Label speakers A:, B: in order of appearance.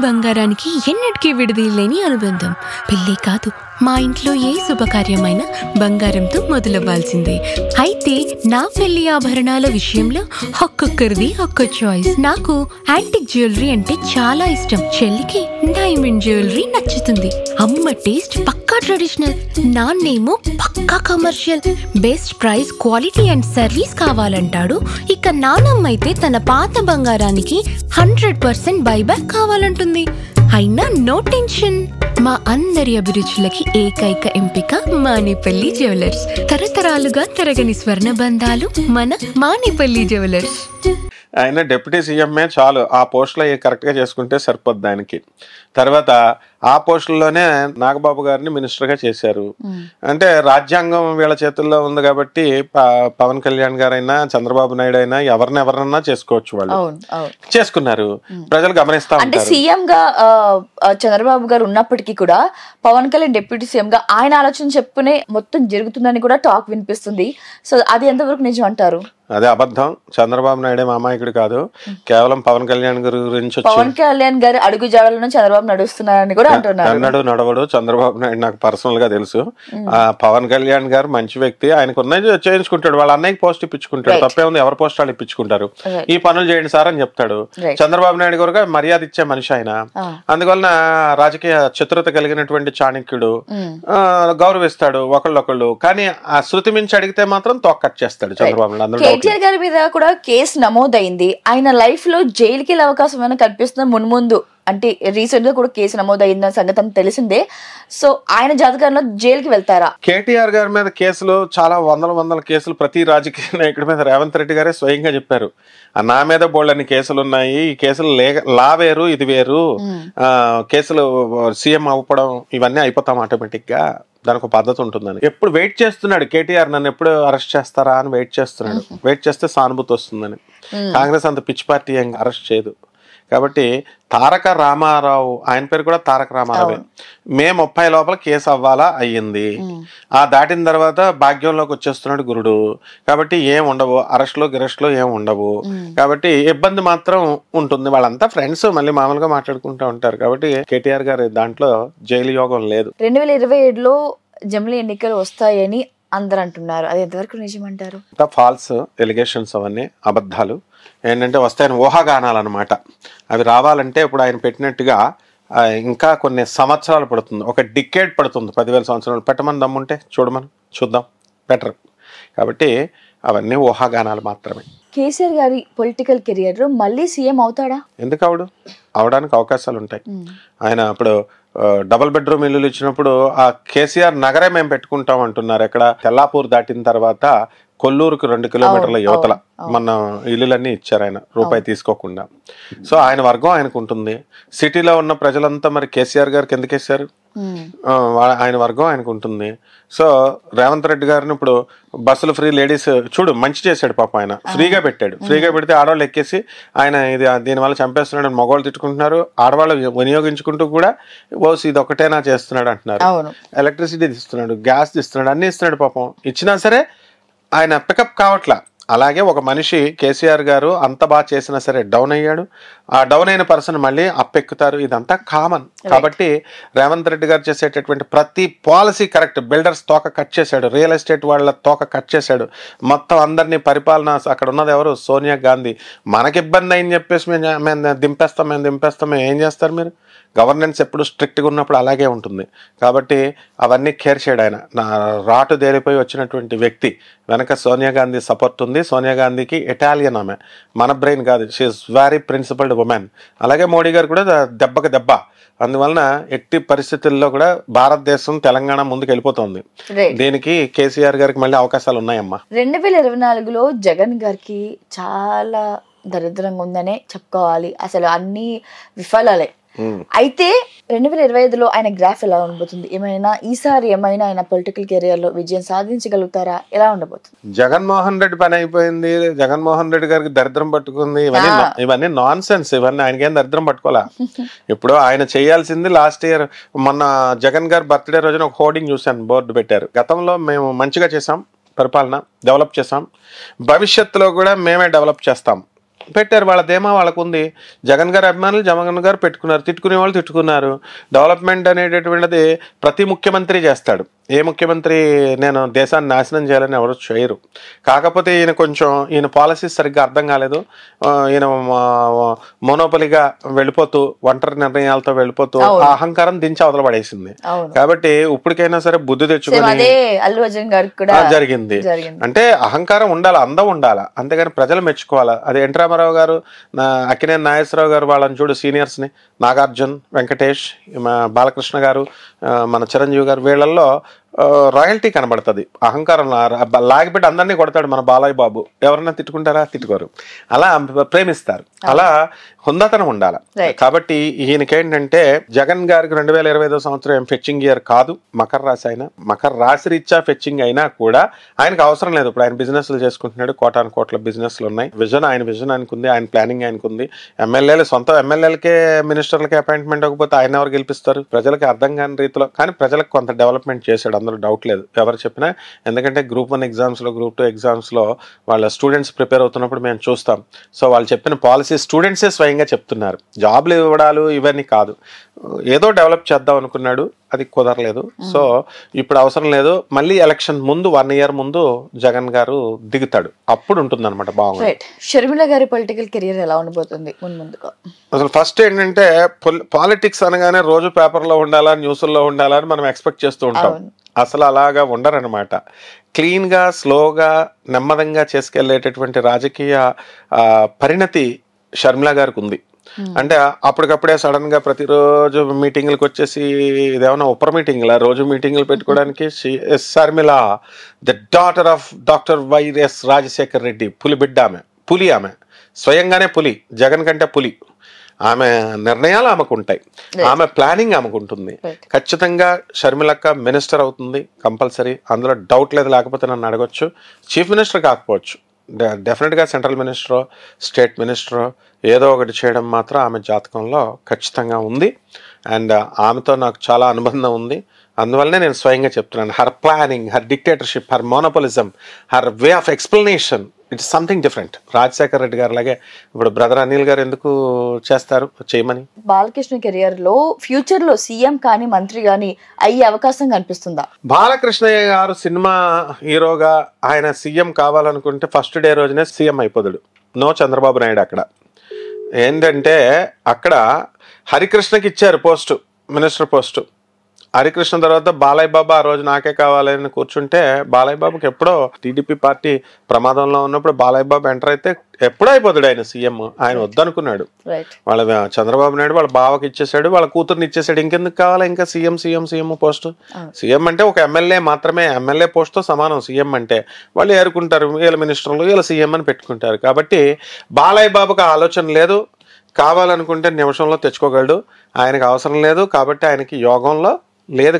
A: బంగారానికి ఎన్నటికీ విడదీయలేని అనుబంధం. పెళ్ళే కాదు, మా ఇంట్లో ఏ శుభకార్యమైనా బంగారంతో మొదలవ్వాల్సిందే. అయితే నా పెళ్లి ఆభరణాల విషయంలో ఒక్కొక్కరిది ఒక్కో చాయిస్. నాకు యాంటిక్ జ్యువెలరీ అంటే చాలా ఇష్టం. చెల్లికి డైమండ్ జ్యువెలరీ నచ్చుతుంది. అమ్మ టేస్ట్ పక్కా ట్రెడిషనల్, నాన్నేమో పక్కా commercial. Best price, quality and service కావాలంటాడు. ఇక నానమ్మ అయితే తన పాత బంగారానికి 100% బైబ్యాక్ కావాలంటుంది. అయినా నో టెన్షన్. మా అందరి అభిరుచులకి ఏకైక ఎంపిక మానేపల్లి జ్యువెలర్స్. తరతరాలుగా తరగని స్వర్ణ బంధాలు మన మానేపల్లి జ్యువెలర్స్.
B: ఆయన డిప్యూటీ సీఎంఏ చాలు, ఆ పోస్టులో కరెక్ట్గా చేసుకుంటే సరిపోద్ది ఆయనకి. తర్వాత ఆ పోస్టుల్లోనే నాగబాబు గారిని మినిస్టర్గా చేశారు. అంటే రాజ్యాంగం వీళ్ళ చేతుల్లో ఉంది కాబట్టి పవన్ కళ్యాణ్ గారైనా చంద్రబాబు నాయుడు అయినా ఎవరినైనా చేసుకోవచ్చు. వాళ్ళు చేసుకున్నారు, ప్రజలు గమనిస్తా ఉంటారు.
C: అంటే సీఎం గా చంద్రబాబు గారు ఉన్నప్పటికీ కూడా పవన్ కళ్యాణ్ డిప్యూటీ సీఎం గా ఆయన ఆలోచన చెప్పుకునే మొత్తం జరుగుతుందని కూడా టాక్ వినిపిస్తుంది. సో అది ఎంతవరకు నిజం అంటారు?
B: అదే అబద్ధం. చంద్రబాబు నాయుడు అమాయకుడు కాదు, కేవలం పవన్ కళ్యాణ్ గారి గురించి.
C: పవన్ కళ్యాణ్ గారి అడుగు జాడలను చంద్రబాబు నడుస్తున్నారని కూడా అంటున్నారు.
B: అన్నాడు నడవడు చంద్రబాబు నాయుడు నాకు పర్సనల్ గా తెలుసు. పవన్ కళ్యాణ్ గారు మంచి వ్యక్తి, ఆయనకు ఉన్నది చేయించుకుంటాడు, వాళ్ళ అన్నయ్యకి పోస్ట్ ఇప్పించుకుంటాడు. తప్పే ఉంది, ఎవరి పోస్ట్ వాళ్ళు ఇప్పించుకుంటారు. ఈ పనులు చేయండి సార్ అని చెప్తాడు. చంద్రబాబు నాయుడు గారు మర్యాద ఇచ్చే మనిషి ఆయన. అందువలన రాజకీయ చతురత కలిగినటువంటి చాణక్యుడు, గౌరవిస్తాడు ఒకళ్ళొకళ్ళు. కానీ ఆ శృతి మించి అడిగితే మాత్రం తోక కట్ చేస్తాడు చంద్రబాబు నాయుడు.
C: కేటీఆర్ గారి మీద కూడా కేసు నమోదైంది. ఆయన లైఫ్ లో జైలుకి వెళ్ళే అవకాశం ఏమైనా కనిపిస్తుంది మున్ముందు? అంటే రీసెంట్ గా కూడా కేసు నమోదైందన్న సంగతి తెలిసిందే. సో ఆయన జాతకంలో జైలుకి వెళ్తారా?
B: కేటీఆర్ గారి మీద కేసులు చాలా వందల కేసులు ప్రతి రాజకీయ నాయకుడి మీద రేవంత్ రెడ్డి గారే స్వయంగా చెప్పారు. నా మీద బోల్డన్ని కేసులు ఉన్నాయి, ఈ కేసులు లా వేరు ఇది వేరు, కేసులు సీఎం అవ్వడం ఇవన్నీ అయిపోతాం ఆటోమేటిక్ గా, దానికి ఒక పద్ధతి ఉంటుందని. ఎప్పుడు వెయిట్ చేస్తున్నాడు కేటీఆర్, నన్ను ఎప్పుడు అరెస్ట్ చేస్తారా అని వెయిట్ చేస్తున్నాడు. వెయిట్ చేస్తే సానుభూతి వస్తుందని. కాంగ్రెస్ అంత పిచ్చి పార్టీ ఏం అరెస్ట్ చేయదు. కాబట్టి తారక రామారావు, ఆయన పేరు కూడా తారక రామారావే, మే 30 లోపల కేసు అవ్వాలా అయ్యింది. ఆ దాటిన తర్వాత భాగ్యంలోకి వచ్చేస్తున్నాడు గురుడు. కాబట్టి ఏం ఉండవు, అరెస్టులు ఏం ఉండవు. కాబట్టి ఇబ్బంది మాత్రం ఉంటుంది. వాళ్ళంతా ఫ్రెండ్స్, మళ్ళీ మామూలుగా మాట్లాడుకుంటూ ఉంటారు. కాబట్టి కేటీఆర్ గారి దాంట్లో జైలు యోగం లేదు.
C: 2027లో జమిలీ ఎన్నికలు వస్తాయని అందరు అంటున్నారు. అది ఎంతవరకు నిజమంటారు?
B: ఫాల్స్ ఎలిగేషన్స్, అవన్నీ అబద్ధాలు. ఏంటంటే వస్తాయని ఊహాగానాలన్నమాట. అవి రావాలంటే ఇప్పుడు ఆయన పెట్టినట్టుగా ఇంకా కొన్ని సంవత్సరాలు పడుతుంది, ఒక డికేడ్ పడుతుంది. 10,000 సంవత్సరాలు పెట్టమని దమ్ముంటే చూద్దాం, బెటర్. కాబట్టి అవన్నీ ఊహాగానాలు మాత్రమే.
C: కేసీఆర్ గారి పొలిటికల్ కెరియర్ లో మళ్ళీ సీఎం అవుతాడా?
B: ఎందుకు అవడానికి అవకాశాలు ఉంటాయి. ఆయన ఇప్పుడు డబుల్ బెడ్రూమ్ ఇల్లులు ఇచ్చినప్పుడు ఆ కేసీఆర్ నగరే మేము పెట్టుకుంటాం అంటున్నారు. ఎక్కడ తెల్లాపూర్ దాటిన తర్వాత కొల్లూరుకు 2 కిలోమీటర్ల యువతల మన ఇల్లులన్నీ ఇచ్చారు ఆయన, రూపాయి తీసుకోకుండా. సో ఆయన వర్గం ఆయనకు ఉంటుంది. సిటీలో ఉన్న ప్రజలంతా మరి కేసీఆర్ గారికి ఎందుకు వేశారు? ఆయన వర్గం ఆయనకు ఉంటుంది. సో రేవంత్ రెడ్డి గారిని ఇప్పుడు బస్సులు ఫ్రీ, లేడీస్ చూడు మంచి చేశాడు పాప. ఆయన ఫ్రీగా పెట్టాడు. ఫ్రీగా పెడితే ఆడవాళ్ళు ఎక్కేసి ఆయన దీనివల్ల చంపేస్తున్నాడు అని మగవాళ్ళు తిట్టుకుంటున్నారు. ఆడవాళ్ళు వినియోగించుకుంటూ కూడా ఓసి ఇది ఒకటేనా చేస్తున్నాడు అంటున్నారు. ఎలక్ట్రిసిటీ ఇస్తున్నాడు, గ్యాస్ ఇస్తున్నాడు, అన్ని ఇస్తున్నాడు పాపం. ఇచ్చినా సరే ఆయన పికప్ కావట్లా. అలాగే ఒక మనిషి కేసీఆర్ గారు అంత బాగా చేసినా సరే డౌన్ అయ్యాడు. ఆ డౌన్ అయిన పర్సన్ మళ్ళీ అప్పెక్కుతారు. ఇదంతా కామన్. కాబట్టి రేవంత్ రెడ్డి గారు చేసేటటువంటి ప్రతి పాలసీ కరెక్ట్. బిల్డర్స్ తోక కట్ చేశాడు, రియల్ ఎస్టేట్ వాళ్ళ తోక కట్ చేశాడు. మొత్తం అందరినీ పరిపాలన, అక్కడ ఉన్నది ఎవరు? సోనియా గాంధీ. మనకి ఇబ్బంది అయింది చెప్పేసి మేము దింపేస్తాం. ఏం చేస్తారు మీరు? గవర్నెన్స్ ఎప్పుడు స్ట్రిక్ట్గా ఉన్నప్పుడు అలాగే ఉంటుంది. కాబట్టి అవన్నీ కేర్ చేయడు ఆయన. నా రాటు దేరిపోయి వచ్చినటువంటి వ్యక్తి. వెనక సోనియా గాంధీ సపోర్ట్ ఉంది. సోనియా గాంధీకి ఇటాలియన్ ఆమె, మన బ్రెయిన్ కాదు. She is very principled woman. అలాగే మోడీ గారు కూడా దెబ్బకి దెబ్బ. అందువలన ఎట్టి పరిస్థితుల్లో కూడా భారతదేశం, తెలంగాణ ముందుకు వెళ్ళిపోతుంది. దీనికి కేసీఆర్ గారికి మళ్ళీ అవకాశాలు ఉన్నాయమ్మా.
C: 2024లో జగన్ గారికి చాలా దరిద్రంగా ఉందనే చెప్పుకోవాలి. అసలు అన్ని విఫలాలే. అయితే 2025లో ఆయన గ్రాఫ్ ఎలా ఉండబోతుంది? ఈసారి ఏమైనా ఆయన పొలిటికల్ కెరియర్ లో విజయం సాధించగలుగుతారా? ఎలా ఉండబోతుంది?
B: జగన్మోహన్ రెడ్డి పని అయిపోయింది. జగన్మోహన్ రెడ్డి గారికి దరిద్రం పట్టుకుంది. ఇవన్నీ నాన్ సెన్స్. ఇవన్నీ ఆయనకేం దరిద్రం పట్టుకోవాలా? ఇప్పుడు ఆయన చేయాల్సింది లాస్ట్ ఇయర్ మొన్న జగన్ గారు బర్త్డే రోజున ఒక హోర్డింగ్ చూశాను, బోర్డు పెట్టారు. గతంలో మేము మంచిగా చేసాం, పరిపాలన డెవలప్ చేసాం, భవిష్యత్తులో కూడా మేమే డెవలప్ చేస్తాం. పెట్టారు, వాళ్ళ ధీమా వాళ్ళకు ఉంది. జగన్ గారి అభిమానులు జగన్ గారు పెట్టుకున్నారు, తిట్టుకునే వాళ్ళు తిట్టుకున్నారు. డెవలప్మెంట్ అనేటటువంటిది ప్రతి ముఖ్యమంత్రి చేస్తాడు. ఏ ముఖ్యమంత్రి నేను దేశాన్ని నాశనం చేయాలని ఎవరు చేయరు. కాకపోతే ఈయన పాలసీస్ సరిగ్గా అర్థం కాలేదు. ఈయన మోనోపలిగా వెళ్ళిపోతూ, ఒంటరి నిర్ణయాలతో వెళ్ళిపోతూ ఆ అహంకారం దించి అవతల పడేసింది. కాబట్టి ఇప్పటికైనా సరే బుద్ధి తెచ్చుకొని జరిగింది. అంటే అహంకారం ఉండాలి, అందం ఉండాలి, అంతేగాని ప్రజలు మెచ్చుకోవాలా. అది ఎన్టీ రామారావు గారు, అక్కినేని నాగేశ్వరరావు గారు, వాళ్ళని చూడు సీనియర్స్ ని, నాగార్జున్, వెంకటేష్, బాలకృష్ణ గారు, మన చిరంజీవి గారు, వీళ్ళల్లో రాయల్టీ కనబడుతుంది. అహంకారం లాగిపెట్టి అందరినీ కొడతాడు మన బాలయ్య బాబు. ఎవరన్నా తిట్టుకుంటారా? తిట్టుకోరు. అలా ప్రేమిస్తారు. అలా హుందాతనం ఉండాలి. కాబట్టి ఈయనకేంటంటే జగన్ గారికి 2025 సంవత్సరం ఏం ఫెచ్చింగ్ ఇయర్ కాదు. మకర రాశి అయినా, మకర రాశి రీత్యా ఫెచ్చింగ్ అయినా కూడా ఆయనకు అవసరం లేదు. ఇప్పుడు ఆయన బిజినెస్లు చేసుకుంటున్నాడు, కోటాను కోట్ల బిజినెస్లు ఉన్నాయి. ఆయన విజన్ ఆయనకుంది, ఆయన ప్లానింగ్ ఆయనకుంది. సొంత ఎమ్మెల్యేలకే మినిస్టర్లకి అపాయింట్మెంట్ అవ్వకపోతే ఆయన ఎవరు గెలిపిస్తారు? ప్రజలకి అర్థం కాని రీతిలో. కానీ ప్రజలకు కొంత డెవలప్మెంట్ చేశాడు, అందులో డౌట్ లేదు, ఎవరు చెప్పినా. ఎందుకంటే Group 1 ఎగ్జామ్స్లో, Group 2 ఎగ్జామ్స్లో వాళ్ళ స్టూడెంట్స్ ప్రిపేర్ అవుతున్నప్పుడు మేము చూస్తాం. సో వాళ్ళు చెప్పిన పాలసీ స్టూడెంట్సే స్వయంగా చెప్తున్నారు. జాబ్లు ఇవ్వడాలు ఇవన్నీ కాదు. ఏదో డెవలప్ చేద్దాం అనుకున్నాడు, అది కుదరలేదు. సో ఇప్పుడు అవసరం లేదు. మళ్ళీ ఎలక్షన్ ముందు 1 year ముందు జగన్ గారు దిగుతాడు, అప్పుడు ఉంటుంది అనమాట. బాగుంది.
C: షర్మిల గారి పొలిటికల్ కెరియర్ ఎలా ఉండబోతుంది ముందుగా? అసలు
B: ఫస్ట్ ఏంటంటే పాలిటిక్స్ అనగానే రోజు పేపర్లో ఉండాలా, న్యూస్లో ఉండాలా అని మనం ఎక్స్పెక్ట్ చేస్తూ ఉంటాం. అసలు అలాగా ఉండరనమాట. క్లీన్గా, స్లోగా, నెమ్మదంగా చేసుకెళ్లేటటువంటి రాజకీయ పరిణతి షర్మిల గారికి ఉంది. అంటే అప్పటికప్పుడే సడన్ గా ప్రతిరోజు మీటింగ్లకు వచ్చేసి ఇదేమన్నా ఉపర మీటింగ్లా, రోజు మీటింగ్లు పెట్టుకోవడానికి Sharmila the daughter of doctor YS Rajasekhar Reddy, పులి బిడ్డ ఆమె, పులి ఆమె, స్వయంగానే పులి, జగన్ కంటే పులి. ఆమె నిర్ణయాలు ఆమెకు ఉంటాయి, ఆమె ప్లానింగ్ ఆమెకు ఉంటుంది. ఖచ్చితంగా షర్మిలక్క మినిస్టర్ అవుతుంది కంపల్సరీ, అందులో డౌట్ లేదు. లేకపోతే నన్ను అడగొచ్చు, చీఫ్ మినిస్టర్ కాకపోవచ్చు, డెఫినెట్గా సెంట్రల్ మినిస్టరో, స్టేట్ మినిస్టరో ఏదో ఒకటి చేయడం మాత్రం ఆమె జాతకంలో ఖచ్చితంగా ఉంది. అండ్ ఆమెతో నాకు చాలా అనుబంధం ఉంది. అందువల్లనే నేను స్వయంగా చెప్తున్నాను, her planning, her dictatorship, her monopolism, her way of explanation, it's something different. Rajasekhar Reddy గారు లాగే ఇప్పుడు బ్రదర్ అనిల్ గారు ఎందుకు చేస్తారు, చేయమని.
C: బాలకృష్ణ కెరియర్ లో ఫ్యూచర్ లో సీఎం కానీ మంత్రి కానీ అయ్యే అవకాశం కనిపిస్తుందా?
B: బాలకృష్ణయ్య గారు సినిమా హీరోగా ఆయన సీఎం కావాలనుకుంటే ఫస్ట్ డే రోజునే సీఎం అయిపోతాడు. నో చంద్రబాబు నాయుడు. అక్కడ ఏంటంటే అక్కడ హరికృష్ణకి ఇచ్చారు పోస్టు, మినిస్టర్ పోస్టు. హరికృష్ణ తర్వాత బాలయ్య బాబు ఆ రోజు నాకే కావాలని కూర్చుంటే, బాలయ్య బాబుకి ఎప్పుడో టీడీపీ పార్టీ ప్రమాదంలో ఉన్నప్పుడు బాలయ్య బాబు ఎంటర్ అయితే ఎప్పుడో అయిపోతాడు ఆయన సీఎం. ఆయన వద్దనుకున్నాడు. వాళ్ళ చంద్రబాబు నాయుడు వాళ్ళ బావకి ఇచ్చేసాడు, వాళ్ళ కూతుర్ని ఇచ్చేసాడు. ఇంకెందుకు కావాలా ఇంకా సీఎం పోస్టు? సీఎం అంటే ఒక ఎమ్మెల్యే మాత్రమే, ఎమ్మెల్యే పోస్టుతో సమానం సీఎం అంటే. వాళ్ళు ఏరుకుంటారు, వీళ్ళ మినిస్టర్లు, వీళ్ళ సీఎం అని పెట్టుకుంటారు. కాబట్టి బాలయ్య బాబుకి ఆలోచన లేదు. కావాలనుకుంటే నిమిషంలో తెచ్చుకోగలడు, ఆయనకు అవసరం లేదు. కాబట్టి ఆయనకి యోగంలో లేదు.